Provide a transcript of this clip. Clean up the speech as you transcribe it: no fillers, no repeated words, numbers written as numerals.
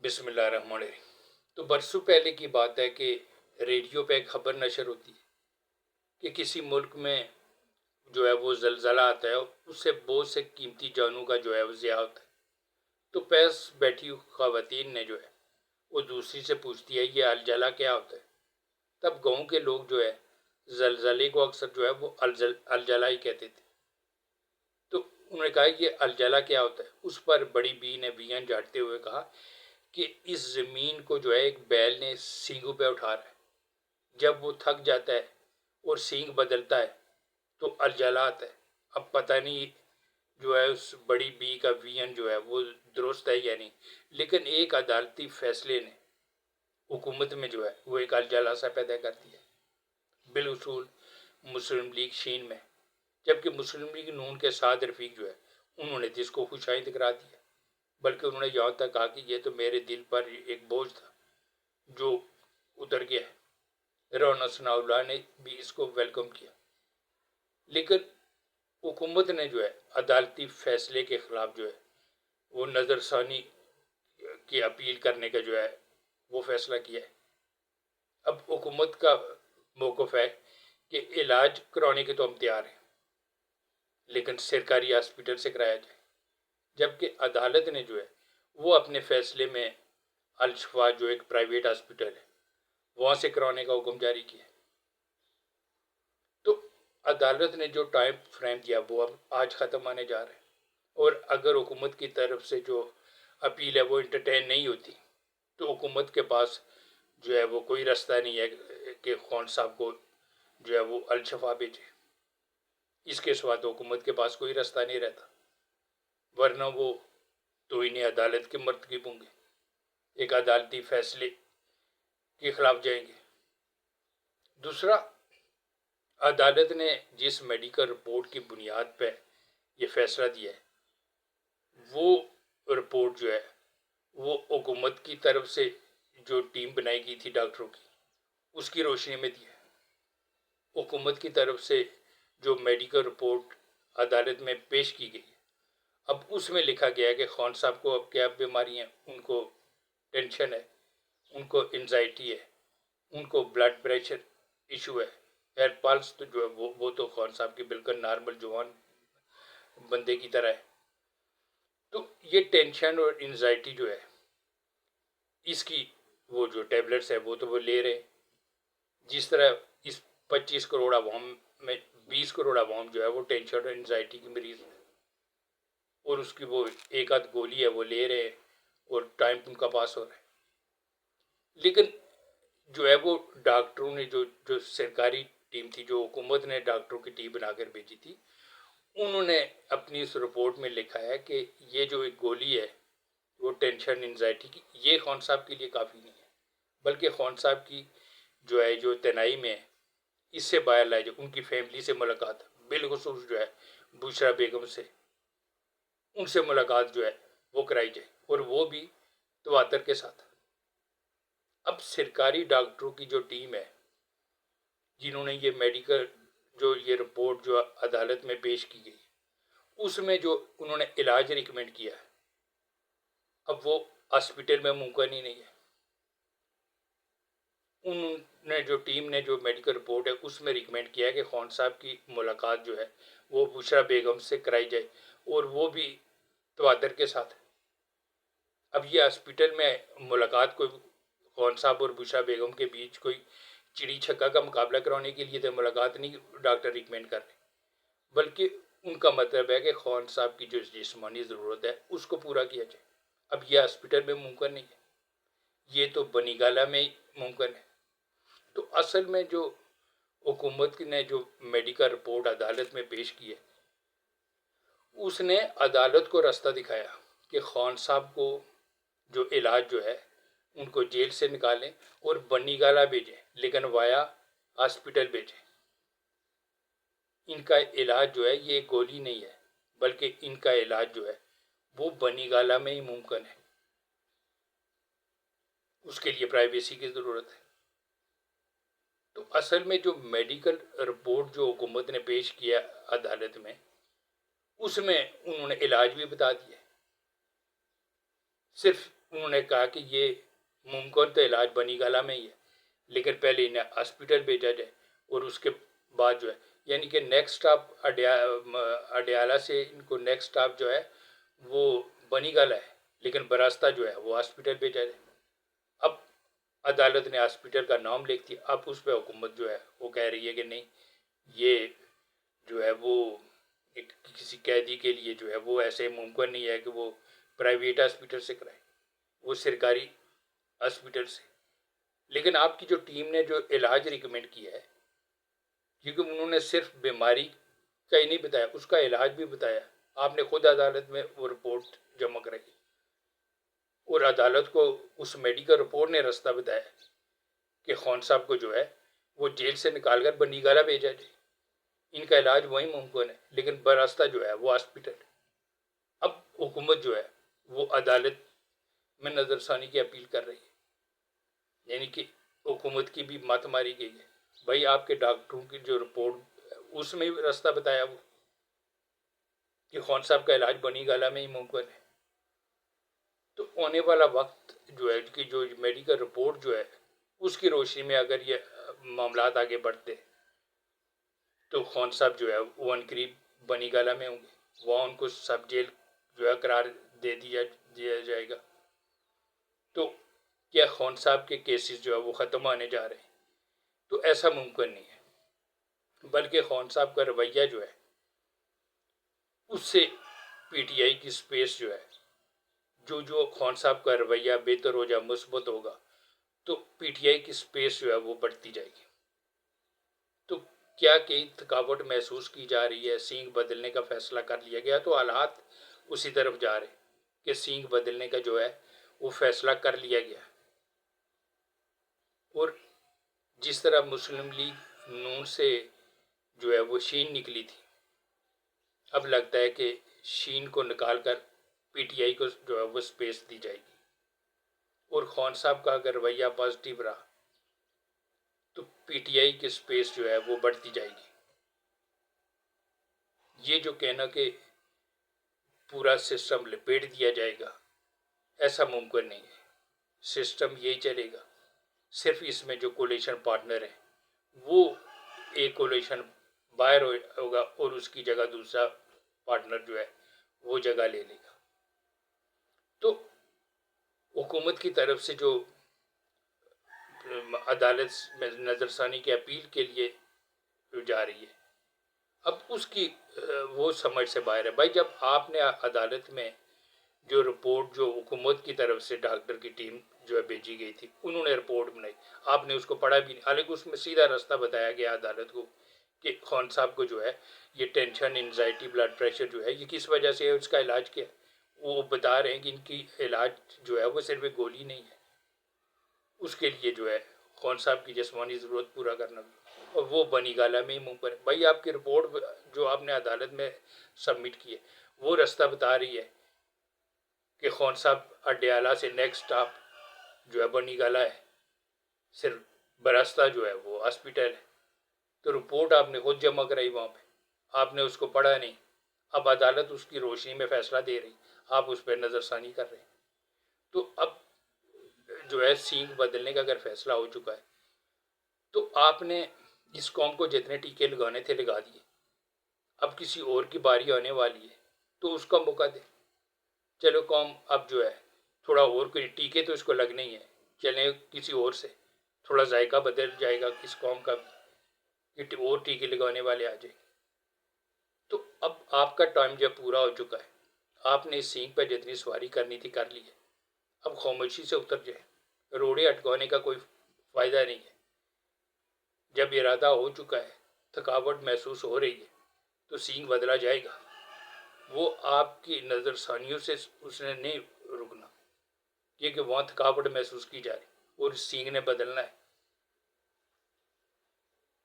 بسم اللہ الرحمن الرحیم۔ تو برسوں پہلے کی بات ہے کہ ریڈیو پہ ایک خبر نشر ہوتی ہے کہ کسی ملک میں جو ہے وہ زلزلہ آتا ہے اور اس سے بہت سے قیمتی جانوں کا جو ہے وہ ضیاع ہوتا ہے۔ تو پیس بیٹھی خواتین نے جو ہے وہ دوسری سے پوچھتی ہے یہ الجلا کیا ہوتا ہے۔ تب گاؤں کے لوگ جو ہے زلزلے کو اکثر جو ہے وہ الجلا ہی کہتے تھے۔ تو انہوں نے کہا یہ الجلا کیا ہوتا ہے۔ اس پر بڑی بی نے بیاں جھاڑتے ہوئے کہا کہ اس زمین کو جو ہے ایک بیل نے سینگوں پہ اٹھا رہا ہے، جب وہ تھک جاتا ہے اور سینگ بدلتا ہے تو الجلا آتا ہے۔ اب پتہ نہیں جو ہے اس بڑی بی کا ویژن جو ہے وہ درست ہے یا نہیں، لیکن ایک عدالتی فیصلے نے حکومت میں جو ہے وہ ایک الجلا سا پیدا کر دیا، بالاصول مسلم لیگ شین میں، جبکہ مسلم لیگ نون کے 7 رفیق جو ہے انہوں نے جس کو خوش آئند کرا دیا، بلکہ انہوں نے یہاں تک کہا کہ یہ تو میرے دل پر ایک بوجھ تھا جو اتر گیا ہے۔ رانا ثناء اللہ نے بھی اس کو ویلکم کیا، لیکن حکومت نے جو ہے عدالتی فیصلے کے خلاف جو ہے وہ نظر ثانی کی اپیل کرنے کا جو ہے وہ فیصلہ کیا ہے۔ اب حکومت کا موقف ہے کہ علاج کرانے کے تو ہم تیار ہیں، لیکن سرکاری ہاسپٹل سے کرایا جائے، جبکہ عدالت نے جو ہے وہ اپنے فیصلے میں الشفا جو ایک پرائیویٹ ہاسپٹل ہے وہاں سے کرانے کا حکم جاری کیا۔ تو عدالت نے جو ٹائم فریم دیا وہ اب آج ختم آنے جا رہا ہے، اور اگر حکومت کی طرف سے جو اپیل ہے وہ انٹرٹین نہیں ہوتی تو حکومت کے پاس جو ہے وہ کوئی راستہ نہیں ہے کہ خان صاحب کو جو ہے وہ الشفا بھیجے۔ اس کے سوا تو حکومت کے پاس کوئی راستہ نہیں رہتا، ورنہ وہ تو انہیں عدالت کے مرتکب ہوں گے، ایک عدالتی فیصلے کے خلاف جائیں گے۔ دوسرا، عدالت نے جس میڈیکل رپورٹ کی بنیاد پہ یہ فیصلہ دیا ہے وہ رپورٹ جو ہے وہ حکومت کی طرف سے جو ٹیم بنائی گئی تھی ڈاکٹروں کی اس کی روشنی میں دیا ہے۔ حکومت کی طرف سے جو میڈیکل رپورٹ عدالت میں پیش کی گئی، اب اس میں لکھا گیا ہے کہ خان صاحب کو اب کیا بیماری ہیں، ان کو ٹینشن ہے، ان کو انزائٹی ہے، ان کو بلڈ پریشر ایشو ہے، ایئر پلس تو جو ہے وہ تو خان صاحب کی بالکل نارمل جوان بندے کی طرح ہے۔ تو یہ ٹینشن اور انزائٹی جو ہے اس کی وہ جو ٹیبلٹس ہے وہ تو وہ لے رہے ہیں، جس طرح اس 25 کروڑ عوام میں 20 کروڑ عوام جو ہے وہ ٹینشن اور انزائٹی کی مریض ہے، اور اس کی وہ ایک آدھ گولی ہے وہ لے رہے ہیں اور ٹائم ان کا پاس ہو رہا ہے۔ لیکن جو ہے وہ ڈاکٹروں نے جو سرکاری ٹیم تھی، جو حکومت نے ڈاکٹروں کی ٹیم بنا کر بھیجی تھی، انہوں نے اپنی اس رپورٹ میں لکھا ہے کہ یہ جو ایک گولی ہے وہ ٹینشن انزائٹی کی، یہ خان صاحب کے لیے کافی نہیں ہے، بلکہ خان صاحب کی جو ہے جو تنہائی میں ہے اس سے باہر لائے جائے، ان کی فیملی سے ملاقات، بالخصوص جو ہے بشرا بیگم سے، ان سے ملاقات جو ہے وہ کرائی جائے، اور وہ بھی تواتر کے ساتھ۔ اب سرکاری ڈاکٹروں کی جو ٹیم ہے جنہوں نے یہ میڈیکل جو یہ رپورٹ جو عدالت میں پیش کی گئی اس میں جو انہوں نے علاج ریکمینڈ کیا ہے، اب وہ ہاسپٹل میں ممکن ہی نہیں ہے۔ انہوں نے جو ٹیم نے جو میڈیکل رپورٹ ہے اس میں ریکمینڈ کیا ہے کہ خان صاحب کی ملاقات جو ہے وہ بشرا بیگم سے کرائی جائے، اور وہ بھی تواتر کے ساتھ۔ اب یہ ہاسپٹل میں ملاقات کوئی خان صاحب اور بشرا بیگم کے بیچ کوئی چڑی چھکا کا مقابلہ کرانے کے لیے تو ملاقات نہیں ڈاکٹر ریکمینڈ کر رہے، بلکہ ان کا مطلب ہے کہ خان صاحب کی جو جسمانی ضرورت ہے اس کو پورا کیا جائے۔ اب یہ ہاسپٹل میں ممکن نہیں ہے، یہ تو بنی گالہ میں ممکن ہے۔ تو اصل میں جو حکومت نے جو میڈیکل رپورٹ عدالت میں پیش کی ہے اس نے عدالت کو راستہ دکھایا کہ خان صاحب کو جو علاج جو ہے ان کو جیل سے نکالیں اور بنی گالہ بھیجیں، لیکن وایا ہاسپٹل بھیجیں۔ ان کا علاج جو ہے یہ گولی نہیں ہے، بلکہ ان کا علاج جو ہے وہ بنی گالہ میں ہی ممکن ہے، اس کے لیے پرائیویسی کی ضرورت ہے۔ تو اصل میں جو میڈیکل رپورٹ جو حکومت نے پیش کیا عدالت میں اس میں انہوں نے علاج بھی بتا دیا، صرف انہوں نے کہا کہ یہ ممکن تو علاج بنی گالہ میں ہی ہے، لیکن پہلے انہیں ہاسپٹل بھیجا جائے اور اس کے بعد جو ہے، یعنی کہ نیکسٹ اسٹاپ اڈیالہ سے ان کو نیکسٹ اسٹاپ جو ہے وہ بنی گالہ ہے، لیکن براستہ جو ہے وہ ہاسپٹل بھیجا جائے۔ اب عدالت نے ہاسپٹل کا نام لکھ دیا، اب اس پہ حکومت جو ہے وہ کہہ رہی ہے کہ نہیں، یہ جو ہے وہ کسی قیدی کے لیے جو ہے وہ ایسے ممکن نہیں ہے کہ وہ پرائیویٹ ہاسپٹل سے کرائے، وہ سرکاری ہاسپٹل سے۔ لیکن آپ کی جو ٹیم نے جو علاج ریکمینڈ کیا ہے، کیونکہ انہوں نے صرف بیماری کا ہی نہیں بتایا، اس کا علاج بھی بتایا، آپ نے خود عدالت میں وہ رپورٹ جمع کرائی اور عدالت کو اس میڈیکل رپورٹ نے راستہ بتایا کہ خان صاحب کو جو ہے وہ جیل سے نکال کر بنی گالہ بھیجا جائے، ان کا علاج وہی ممکن ہے، لیکن براستہ جو ہے وہ ہاسپٹل۔ اب حکومت جو ہے وہ عدالت میں نظر ثانی کی اپیل کر رہی ہے، یعنی کہ حکومت کی بھی مت ماری گئی ہے، بھائی آپ کے ڈاکٹروں کی جو رپورٹ اس میں بھی راستہ بتایا وہ کہ خان صاحب کا علاج بنی گالہ میں ہی ممکن ہے۔ تو آنے والا وقت جو ہے کہ جو میڈیکل رپورٹ جو ہے اس کی روشنی میں اگر یہ معاملات آگے بڑھتے تو خان صاحب جو ہے وہ عنقریب بنی گالہ میں ہوں گے، وہاں ان کو سب جیل جو ہے قرار دے دیا جائے گا۔ تو کیا خان صاحب کے کیسز جو ہے وہ ختم آنے جا رہے ہیں؟ تو ایسا ممکن نہیں ہے، بلکہ خان صاحب کا رویہ جو ہے اس سے پی ٹی آئی کی سپیس جو ہے، جو خان صاحب کا رویہ بہتر ہو جائے، مثبت ہوگا، تو پی ٹی آئی کی سپیس جو ہے وہ بڑھتی جائے گی۔ تو کیا کئی تھکاوٹ محسوس کی جا رہی ہے، سینگ بدلنے کا فیصلہ کر لیا گیا، تو حالات اسی طرف جا رہے ہیں کہ سینگ بدلنے کا جو ہے وہ فیصلہ کر لیا گیا۔ اور جس طرح مسلم لیگ نون سے جو ہے وہ شین نکلی تھی، اب لگتا ہے کہ شین کو نکال کر پی ٹی آئی کو جو ہے وہ سپیس دی جائے گی، اور خان صاحب کا اگر رویہ پازیٹیو رہا تو پی ٹی آئی کی سپیس جو ہے وہ بڑھتی جائے گی۔ یہ جو کہنا کہ پورا سسٹم لپیٹ دیا جائے گا، ایسا ممکن نہیں ہے، سسٹم یہی چلے گا، صرف اس میں جو کولیشن پارٹنر ہیں وہ ایک کولیشن باہر ہوگا اور اس کی جگہ دوسرا پارٹنر جو ہے وہ جگہ لے لے گا۔ تو حکومت کی طرف سے جو عدالت میں نظر ثانی کی اپیل کے لیے جا رہی ہے، اب اس کی وہ سمجھ سے باہر ہے۔ بھائی جب آپ نے عدالت میں جو رپورٹ جو حکومت کی طرف سے ڈاکٹر کی ٹیم جو ہے بھیجی گئی تھی، انہوں نے رپورٹ بنائی، آپ نے اس کو پڑھا بھی نہیں، حالانکہ اس میں سیدھا راستہ بتایا گیا عدالت کو کہ خان صاحب کو جو ہے یہ ٹینشن، انزائٹی، بلڈ پریشر جو ہے یہ کس وجہ سے ہے، اس کا علاج کیا ہے۔ وہ بتا رہے ہیں کہ ان کی علاج جو ہے وہ صرف ایک گولی نہیں ہے، اس کے لیے جو ہے خان صاحب کی جسمانی ضرورت پورا کرنا بھی، اور وہ بنی گالہ میں ہی ممکن ہے۔ بھائی آپ کی رپورٹ جو آپ نے عدالت میں سبمٹ کی ہے وہ راستہ بتا رہی ہے کہ خان صاحب اڈیالہ سے نیکسٹ اسٹاپ جو ہے بنی گالہ ہے، صرف براستہ جو ہے وہ ہاسپٹل ہے۔ تو رپورٹ آپ نے خود جمع کرائی، وہاں پہ آپ نے اس کو پڑھا نہیں، اب عدالت اس کی روشنی میں فیصلہ دے رہی، آپ اس پہ نظر ثانی کر رہے ہیں۔ تو اب جو ہے سینگ بدلنے کا اگر فیصلہ ہو چکا ہے تو آپ نے اس قوم کو جتنے ٹیکے لگانے تھے لگا دیے، اب کسی اور کی باری آنے والی ہے تو اس کا موقع دے۔ چلو قوم اب جو ہے تھوڑا اور کوئی ٹیکے تو اس کو لگنے ہی ہیں، چلیں کسی اور سے تھوڑا ذائقہ بدل جائے گا اس قوم کا بھی، کہ اور ٹیکے لگانے والے آ جائیں۔ تو اب آپ کا ٹائم جب پورا ہو چکا ہے، آپ نے اس سینگ پہ جتنی سواری کرنی تھی کر لی ہے، اب خاموشی سے اتر جائے، روڑے اٹکانے کا کوئی فائدہ نہیں ہے۔ جب ارادہ ہو چکا ہے، تھکاوٹ محسوس ہو رہی ہے، تو سینگ بدلا جائے گا، وہ آپ کی نظر ثانیوں سے اس نے نہیں رکنا، کیونکہ وہاں تھکاوٹ محسوس کی جا رہی اور سینگ نے بدلنا ہے۔